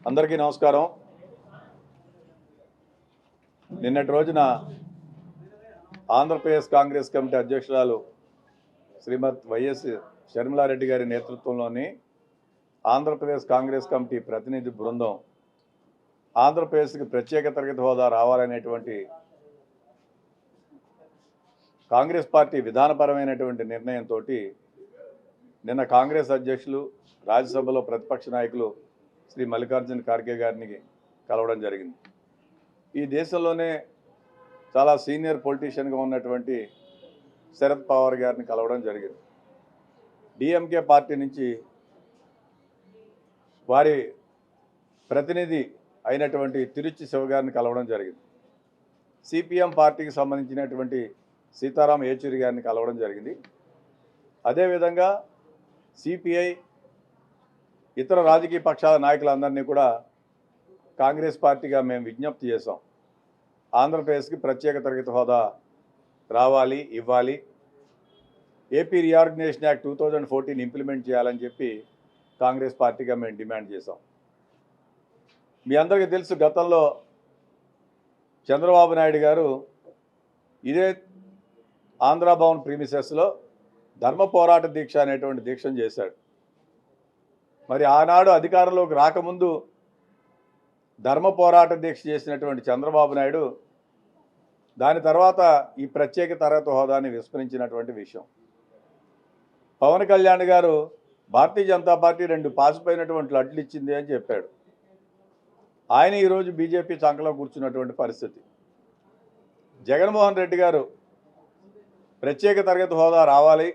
అందరికీ నమస్కారం. నిన్నటి రోజున ఆంధ్రప్రదేశ్ కాంగ్రెస్ కమిటీ అధ్యక్షురాలు శ్రీమతి వైఎస్ షర్మిలారెడ్డి గారి నేతృత్వంలోని ఆంధ్రప్రదేశ్ కాంగ్రెస్ కమిటీ ప్రతినిధి బృందం ఆంధ్రప్రదేశ్కి ప్రత్యేక తరగతి హోదా రావాలనేటువంటి కాంగ్రెస్ పార్టీ విధానపరమైనటువంటి నిర్ణయంతో నిన్న కాంగ్రెస్ అధ్యక్షులు రాజ్యసభలో ప్రతిపక్ష నాయకులు శ్రీ మల్లికార్జున ఖార్గే గారిని కలవడం జరిగింది. ఈ దేశంలోనే చాలా సీనియర్ పొలిటీషియన్గా ఉన్నటువంటి శరద్ పవార్ గారిని కలవడం జరిగింది. డిఎంకే పార్టీ నుంచి వారి ప్రతినిధి అయినటువంటి తిరుచి శివ గారిని కలవడం జరిగింది. సిపిఎం పార్టీకి సంబంధించినటువంటి సీతారాం యేచూరి గారిని కలవడం జరిగింది. అదేవిధంగా సిపిఐ ఇతర రాజకీయ పక్షాల నాయకులందరినీ కూడా కాంగ్రెస్ పార్టీగా మేము విజ్ఞప్తి చేశాం. ఆంధ్రప్రదేశ్కి ప్రత్యేక తరగతి హోదా రావాలి, ఇవ్వాలి, ఏపీ రీఆర్గనైజేషన్ యాక్ట్ 2014 ఇంప్లిమెంట్ చేయాలని చెప్పి కాంగ్రెస్ పార్టీగా మేము డిమాండ్ చేశాం. మీ అందరికీ తెలుసు, గతంలో చంద్రబాబు నాయుడు గారు ఇదే ఆంధ్రాభవన్ ప్రీమిసెస్లో ధర్మ పోరాట దీక్ష అనేటువంటి దీక్షను చేశాడు. మరి ఆనాడు అధికారంలోకి రాకముందు ధర్మ పోరాట దీక్ష చేసినటువంటి చంద్రబాబు నాయుడు దాని తర్వాత ఈ ప్రత్యేక తరగతి హోదాని విస్మరించినటువంటి విషయం. పవన్ కళ్యాణ్ గారు భారతీయ జనతా పార్టీ 2 పాసిపోయినటువంటి లడ్లు ఇచ్చింది అని చెప్పాడు. ఆయన ఈరోజు బీజేపీ చంకలో కూర్చున్నటువంటి పరిస్థితి. జగన్మోహన్ రెడ్డి గారు ప్రత్యేక తరగతి హోదా రావాలి,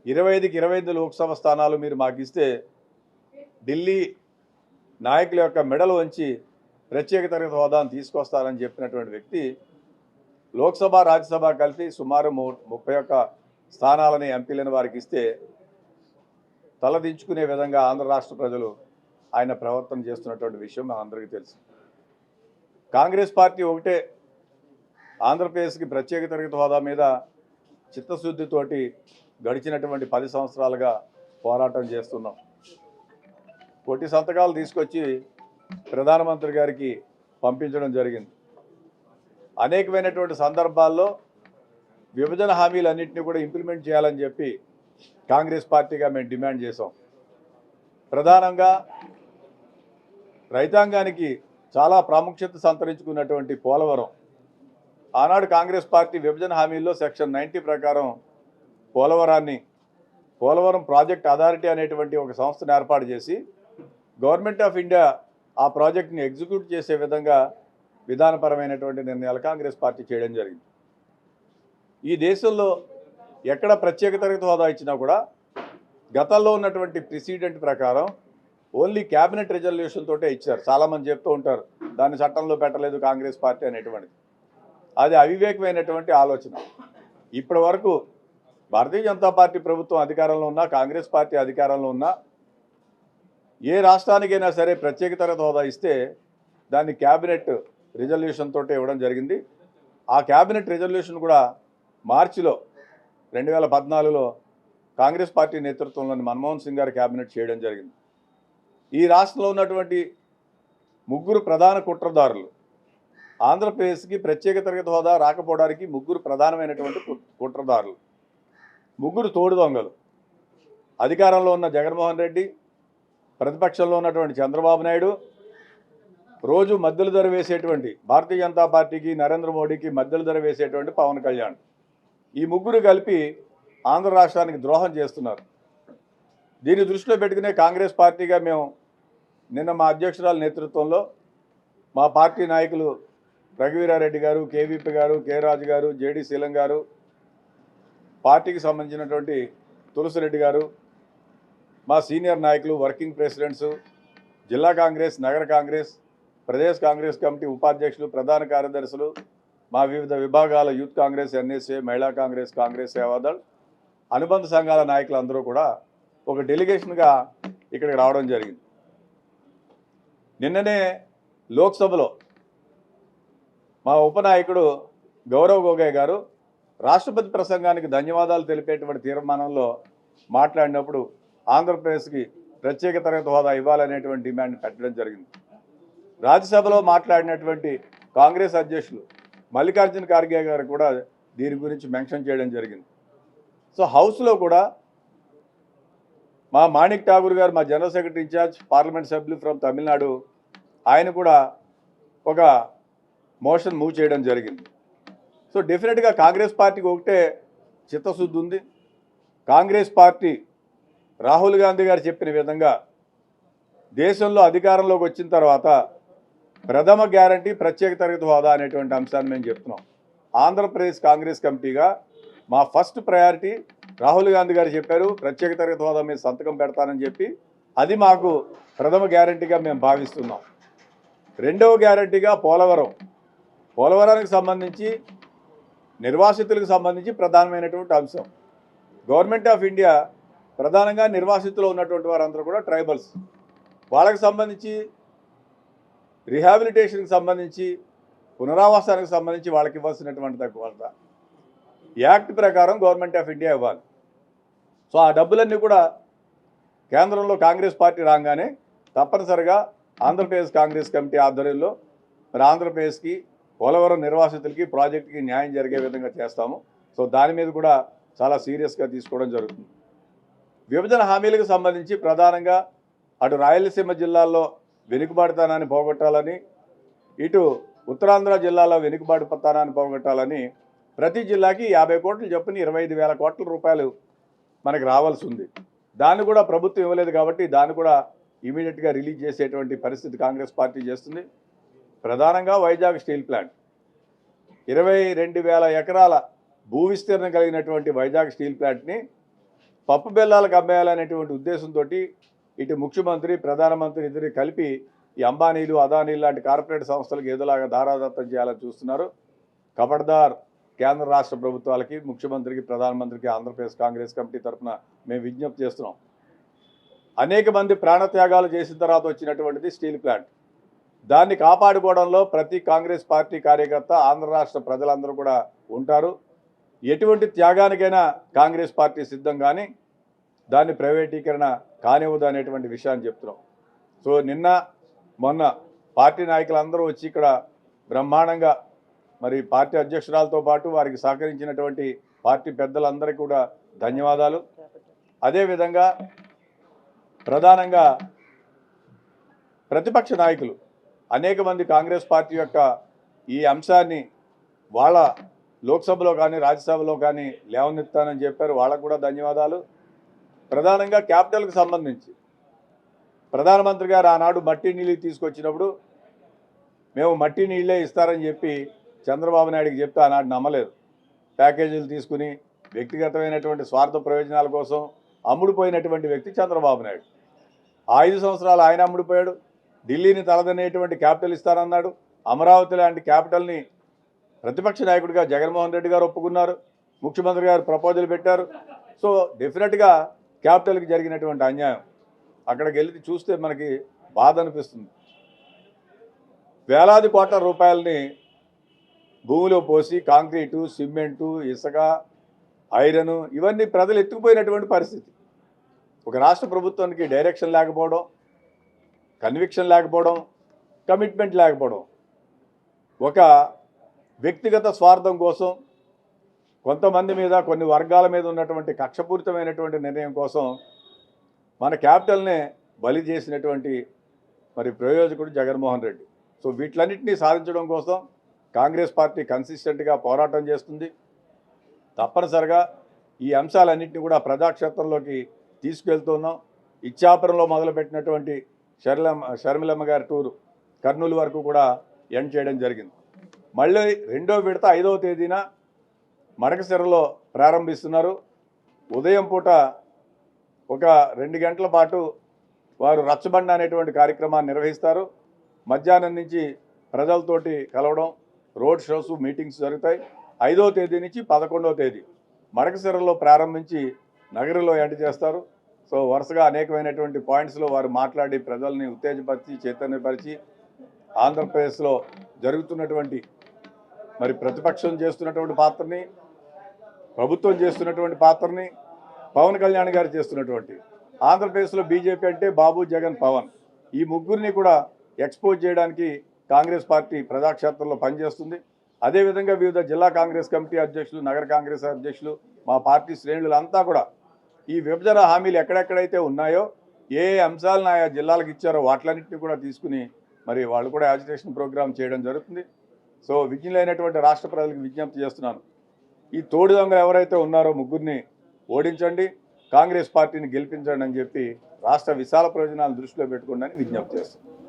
25కి 25 లోక్సభ స్థానాలు మీరు మాకు ఇస్తే ఢిల్లీ నాయకుల యొక్క మెడలు వంచి ప్రత్యేక తరగతి హోదాను తీసుకొస్తారని చెప్పినటువంటి వ్యక్తి లోక్సభ రాజ్యసభ కలిపి సుమారు 31 స్థానాలని ఎంపీలను వారికి ఇస్తే తలదించుకునే విధంగా ఆంధ్ర రాష్ట్ర ప్రజలు ఆయన ప్రవర్తన చేస్తున్నటువంటి విషయం మనందరికీ తెలుసు. కాంగ్రెస్ పార్టీ ఒకటే ఆంధ్రప్రదేశ్కి ప్రత్యేక తరగతి హోదా మీద చిత్తశుద్ధితోటి గడిచినటువంటి 10 సంవత్సరాలుగా పోరాటం చేస్తున్నాం. కోటి సంతకాలు తీసుకొచ్చి ప్రధానమంత్రి గారికి పంపించడం జరిగింది. అనేకమైనటువంటి సందర్భాల్లో విభజన హామీలన్నింటినీ కూడా ఇంప్లిమెంట్ చేయాలని చెప్పి కాంగ్రెస్ పార్టీగా మేము డిమాండ్ చేసాం. ప్రధానంగా రైతాంగానికి చాలా ప్రాముఖ్యత సంతరించుకున్నటువంటి పోలవరం, ఆనాడు కాంగ్రెస్ పార్టీ విభజన హామీల్లో సెక్షన్ 90 ప్రకారం పోలవరం ప్రాజెక్ట్ అథారిటీ అనేటువంటి ఒక సంస్థను ఏర్పాటు చేసి గవర్నమెంట్ ఆఫ్ ఇండియా ఆ ప్రాజెక్ట్ని ఎగ్జిక్యూట్ చేసే విధంగా విధానపరమైనటువంటి నిర్ణయాలు కాంగ్రెస్ పార్టీ చేయడం జరిగింది. ఈ దేశంలో ఎక్కడ ప్రత్యేక తరగతి హోదా ఇచ్చినా కూడా గతంలో ఉన్నటువంటి ప్రెసిడెంట్ ప్రకారం ఓన్లీ క్యాబినెట్ రిజల్యూషన్ తోటే ఇచ్చారు. చాలామంది చెప్తూ ఉంటారు దాన్ని చట్టంలో పెట్టలేదు కాంగ్రెస్ పార్టీ అనేటువంటిది. అది అవివేకమైనటువంటి ఆలోచన. ఇప్పటి వరకు భారతీయ జనతా పార్టీ ప్రభుత్వం అధికారంలో ఉన్నా, కాంగ్రెస్ పార్టీ అధికారంలో ఉన్నా, ఏ రాష్ట్రానికైనా సరే ప్రత్యేక తరగతి హోదా ఇస్తే దాన్ని క్యాబినెట్ రిజల్యూషన్ తోటే ఇవ్వడం జరిగింది. ఆ క్యాబినెట్ రిజల్యూషన్ కూడా మార్చిలో 2014లో కాంగ్రెస్ పార్టీ నేతృత్వంలోని మన్మోహన్ సింగ్ గారి క్యాబినెట్ చేయడం జరిగింది. ఈ రాష్ట్రంలో ఉన్నటువంటి 3 ప్రధాన కుట్రదారులు, ఆంధ్రప్రదేశ్కి ప్రత్యేక తరగతి హోదా రాకపోవడానికి 3 ప్రధానమైనటువంటి కుట్రదారులు, 3 తోడు దొంగలు. అధికారంలో ఉన్న జగన్మోహన్ రెడ్డి, ప్రతిపక్షంలో ఉన్నటువంటి చంద్రబాబు నాయుడు, రోజు మద్దెల ధర వేసేటువంటి భారతీయ జనతా పార్టీకి, నరేంద్ర మోడీకి మద్దెల ధర వేసేటువంటి పవన్ కళ్యాణ్. ఈ 3 కలిపి ఆంధ్ర రాష్ట్రానికి ద్రోహం చేస్తున్నారు. దీన్ని దృష్టిలో పెట్టుకునే కాంగ్రెస్ పార్టీగా మేము నిన్న మా అధ్యక్షురాల నేతృత్వంలో మా పార్టీ నాయకులు రఘువీరారెడ్డి గారు, కేవీపీ గారు, కె రాజు గారు, జేడి శీలం గారు, పార్టీకి సంబంధించినటువంటి తులసిరెడ్డి గారు, మా సీనియర్ నాయకులు, వర్కింగ్ ప్రెసిడెంట్స్, జిల్లా కాంగ్రెస్, నగర కాంగ్రెస్, ప్రదేశ్ కాంగ్రెస్ కమిటీ ఉపాధ్యక్షులు, ప్రధాన కార్యదర్శులు, మా వివిధ విభాగాల యూత్ కాంగ్రెస్, ఎన్ఎస్ఏ, మహిళా కాంగ్రెస్, కాంగ్రెస్ సేవాదళ్, అనుబంధ సంఘాల నాయకులందరూ కూడా ఒక డెలిగేషన్గా ఇక్కడికి రావడం జరిగింది. నిన్ననే లోక్సభలో మా ఉపనాయకుడు గౌరవ్ గొగోయ్ గారు రాష్ట్రపతి ప్రసంగానికి ధన్యవాదాలు తెలిపేటువంటి తీర్మానంలో మాట్లాడినప్పుడు ఆంధ్రప్రదేశ్కి ప్రత్యేక తరగతి హోదా ఇవ్వాలనేటువంటి డిమాండ్ పెట్టడం జరిగింది. రాజ్యసభలో మాట్లాడినటువంటి కాంగ్రెస్ అధ్యక్షులు మల్లికార్జున ఖార్గే గారు కూడా దీని గురించి మెన్షన్ చేయడం జరిగింది. సో హౌస్లో కూడా మా మాణిక్ ఠాగూర్ గారు, మా జనరల్ సెక్రటరీ ఇన్ఛార్జ్ పార్లమెంట్ సభ్యులు ఫ్రమ్ తమిళనాడు, ఆయన కూడా ఒక మోషన్ మూవ్ చేయడం జరిగింది. సో డెఫినెట్గా కాంగ్రెస్ పార్టీకి ఒకటే చిత్తశుద్ధి ఉంది. కాంగ్రెస్ పార్టీ రాహుల్ గాంధీ గారు చెప్పిన విధంగా దేశంలో అధికారంలోకి వచ్చిన తర్వాత ప్రథమ గ్యారంటీ ప్రత్యేక తరగతి హోదా అనేటువంటి అంశాన్ని మేము చెప్తున్నాం. ఆంధ్రప్రదేశ్ కాంగ్రెస్ కమిటీగా మా ఫస్ట్ ప్రయారిటీ రాహుల్ గాంధీ గారు చెప్పారు, ప్రత్యేక తరగతి హోదా మీద సంతకం పెడతానని చెప్పి, అది మాకు ప్రథమ గ్యారంటీగా మేము భావిస్తున్నాం. రెండవ గ్యారంటీగా పోలవరానికి సంబంధించి నిర్వాసితులకు సంబంధించి ప్రధానమైనటువంటి అంశం. గవర్నమెంట్ ఆఫ్ ఇండియా ప్రధానంగా నిర్వాసితులు ఉన్నటువంటి వారందరూ కూడా ట్రైబల్స్, వాళ్ళకి సంబంధించి రిహాబిలిటేషన్కి సంబంధించి పునరావాసానికి సంబంధించి వాళ్ళకి ఇవ్వాల్సినటువంటి తక్కువ యాక్ట్ ప్రకారం గవర్నమెంట్ ఆఫ్ ఇండియా ఇవ్వాలి. సో ఆ డబ్బులన్నీ కూడా కేంద్రంలో కాంగ్రెస్ పార్టీ రాగానే తప్పనిసరిగా ఆంధ్రప్రదేశ్ కాంగ్రెస్ కమిటీ ఆధ్వర్యంలో మరి ఆంధ్రప్రదేశ్కి పోలవరం నిర్వాసితులకి ప్రాజెక్టుకి న్యాయం జరిగే విధంగా చేస్తాము. సో దాని మీద కూడా చాలా సీరియస్గా తీసుకోవడం జరుగుతుంది. విభజన హామీలకు సంబంధించి ప్రధానంగా అటు రాయలసీమ జిల్లాల్లో వెనుకబాటుతనాన్ని పోగొట్టాలని, ఇటు ఉత్తరాంధ్ర జిల్లాలో వెనుకబాటుతనాన్ని పోగొట్టాలని ప్రతి జిల్లాకి 50 కోట్లు చొప్పున 25,000 కోట్ల రూపాయలు మనకు రావాల్సి ఉంది. దాన్ని కూడా ప్రభుత్వం ఇవ్వలేదు కాబట్టి దాన్ని కూడా ఇమీడియట్గా రిలీజ్ చేసేటువంటి పరిస్థితి కాంగ్రెస్ పార్టీ చేస్తుంది. ప్రధానంగా వైజాగ్ స్టీల్ ప్లాంట్ 22,000 ఎకరాల భూ విస్తీర్ణం కలిగినటువంటి వైజాగ్ స్టీల్ ప్లాంట్ని పప్పు బెల్లాలకు అమ్మేయాలనేటువంటి ఉద్దేశంతో ఇటు ముఖ్యమంత్రి, ప్రధానమంత్రి ఇద్దరు కలిపి ఈ అంబానీలు, అదానీలు లాంటి కార్పొరేట్ సంస్థలకు ఏదోలాగా దారాదత్తం చేయాలని చూస్తున్నారు. ఖబర్దార్ కేంద్ర రాష్ట్ర ప్రభుత్వాలకి, ముఖ్యమంత్రికి, ప్రధానమంత్రికి ఆంధ్రప్రదేశ్ కాంగ్రెస్ కమిటీ తరఫున మేము విజ్ఞప్తి చేస్తున్నాం. అనేక మంది ప్రాణత్యాగాలు చేసిన తర్వాత వచ్చినటువంటిది స్టీల్ ప్లాంట్. దాన్ని కాపాడుకోవడంలో ప్రతి కాంగ్రెస్ పార్టీ కార్యకర్త, ఆంధ్ర రాష్ట్ర ప్రజలందరూ కూడా ఉంటారు. ఎటువంటి త్యాగానికైనా కాంగ్రెస్ పార్టీ సిద్ధం, కానీ దాన్ని ప్రైవేటీకరణ కానివ్వదు అనేటువంటి విషయాన్ని చెప్తున్నాం. సో మొన్న పార్టీ నాయకులందరూ వచ్చి ఇక్కడ బ్రహ్మాండంగా మరి పార్టీ అధ్యక్షురాలతో పాటు వారికి సహకరించినటువంటి పార్టీ పెద్దలందరికీ కూడా ధన్యవాదాలు. అదేవిధంగా ప్రధానంగా ప్రతిపక్ష నాయకులు అనేక మంది కాంగ్రెస్ పార్టీ యొక్క ఈ అంశాన్ని వాళ్ళ లోక్సభలో కానీ రాజ్యసభలో కానీ లేవనెత్తానని చెప్పారు, వాళ్ళకు కూడా ధన్యవాదాలు. ప్రధానంగా క్యాపిటల్కి సంబంధించి ప్రధానమంత్రి గారు ఆనాడు మట్టి నీళ్ళు తీసుకొచ్చినప్పుడు మేము మట్టి నీళ్ళే ఇస్తారని చెప్పి చంద్రబాబు నాయుడికి చెప్తే ఆనాడు నమ్మలేదు. ప్యాకేజీలు తీసుకుని వ్యక్తిగతమైనటువంటి స్వార్థ ప్రయోజనాల కోసం అమ్ముడుపోయినటువంటి వ్యక్తి చంద్రబాబు నాయుడు. 5 సంవత్సరాలు ఆయన అమ్ముడుపోయాడు. ఢిల్లీని తలదనేటువంటి క్యాపిటల్ ఇస్తానన్నాడు. అమరావతి లాంటి క్యాపిటల్ని ప్రతిపక్ష నాయకుడిగా జగన్మోహన్ రెడ్డి గారు ఒప్పుకున్నారు. ముఖ్యమంత్రి గారు ప్రపోజల్ పెట్టారు. సో డెఫినెట్గా క్యాపిటల్కి జరిగినటువంటి అన్యాయం అక్కడికి వెళ్ళి చూస్తే మనకి బాధ అనిపిస్తుంది. వేలాది కోట్ల రూపాయలని భూమిలో పోసి కాంక్రీటు, సిమెంటు, ఇసుక, ఐరన్ ఇవన్నీ ప్రజలు ఎత్తుకుపోయినటువంటి పరిస్థితి. ఒక రాష్ట్ర ప్రభుత్వానికి డైరెక్షన్ లేకపోవడం, కన్విక్షన్ లేకపోవడం, కమిట్మెంట్ లేకపోవడం, ఒక వ్యక్తిగత స్వార్థం కోసం కొంతమంది మీద, కొన్ని వర్గాల మీద ఉన్నటువంటి కక్షపూరితమైనటువంటి నిర్ణయం కోసం మన క్యాపిటల్నే బలి చేసినటువంటి మరి ప్రయోజకుడు జగన్మోహన్ రెడ్డి. సో వీటిలన్నింటినీ సాధించడం కోసం కాంగ్రెస్ పార్టీ కన్సిస్టెంట్గా పోరాటం చేస్తుంది. తప్పనిసరిగా ఈ అంశాలన్నింటినీ కూడా ప్రజాక్షేత్రంలోకి తీసుకెళ్తున్నాం. ఇచ్చాపురంలో మొదలుపెట్టినటువంటి షర్మిలమ్మ గారి టూరు కర్నూలు వరకు కూడా ఎండ్ చేయడం జరిగింది. మళ్ళీ 2వ విడత 5వ తేదీన మడకశిరలో ప్రారంభిస్తున్నారు. ఉదయం పూట ఒక 2 గంటల పాటు వారు రచ్చబండ అనేటువంటి కార్యక్రమాన్ని నిర్వహిస్తారు. మధ్యాహ్నం నుంచి ప్రజలతోటి కలవడం, రోడ్ షోస్, మీటింగ్స్ జరుగుతాయి. 5వ తేదీ నుంచి 11వ తేదీ మడకశిరలో ప్రారంభించి నగరంలో ఎండ్ చేస్తారు. సో వరుసగా అనేకమైనటువంటి పాయింట్స్లో వారు మాట్లాడి ప్రజల్ని ఉత్తేజపరిచి, చైతన్యపరిచి ఆంధ్రప్రదేశ్లో జరుగుతున్నటువంటి మరి ప్రతిపక్షం చేస్తున్నటువంటి పాత్రని, ప్రభుత్వం చేస్తున్నటువంటి పాత్రని, పవన్ కళ్యాణ్ గారు చేస్తున్నటువంటి ఆంధ్రప్రదేశ్లో బీజేపీ అంటే బాబు, జగన్, పవన్. ఈ ముగ్గురిని కూడా ఎక్స్పోజ్ చేయడానికి కాంగ్రెస్ పార్టీ ప్రజాక్షేత్రంలో పనిచేస్తుంది. అదేవిధంగా వివిధ జిల్లా కాంగ్రెస్ కమిటీ అధ్యక్షులు, నగర కాంగ్రెస్ అధ్యక్షులు, మా పార్టీ శ్రేణులంతా కూడా ఈ విభజన హామీలు ఎక్కడెక్కడైతే ఉన్నాయో, ఏ అంశాలను ఆయా జిల్లాలకు ఇచ్చారో వాటిలన్నింటినీ కూడా తీసుకుని మరి వాళ్ళు కూడా యాజిటేషన్ ప్రోగ్రామ్ చేయడం జరుగుతుంది. సో విజ్ఞులైనటువంటి రాష్ట్ర ప్రజలకు విజ్ఞప్తి చేస్తున్నాను, ఈ తోడు దొంగలు ఎవరైతే ఉన్నారో ముగ్గురిని ఓడించండి, కాంగ్రెస్ పార్టీని గెలిపించండి అని చెప్పి రాష్ట్ర విశాల ప్రయోజనాలను దృష్టిలో పెట్టుకోండి అని విజ్ఞప్తి చేస్తున్నాను.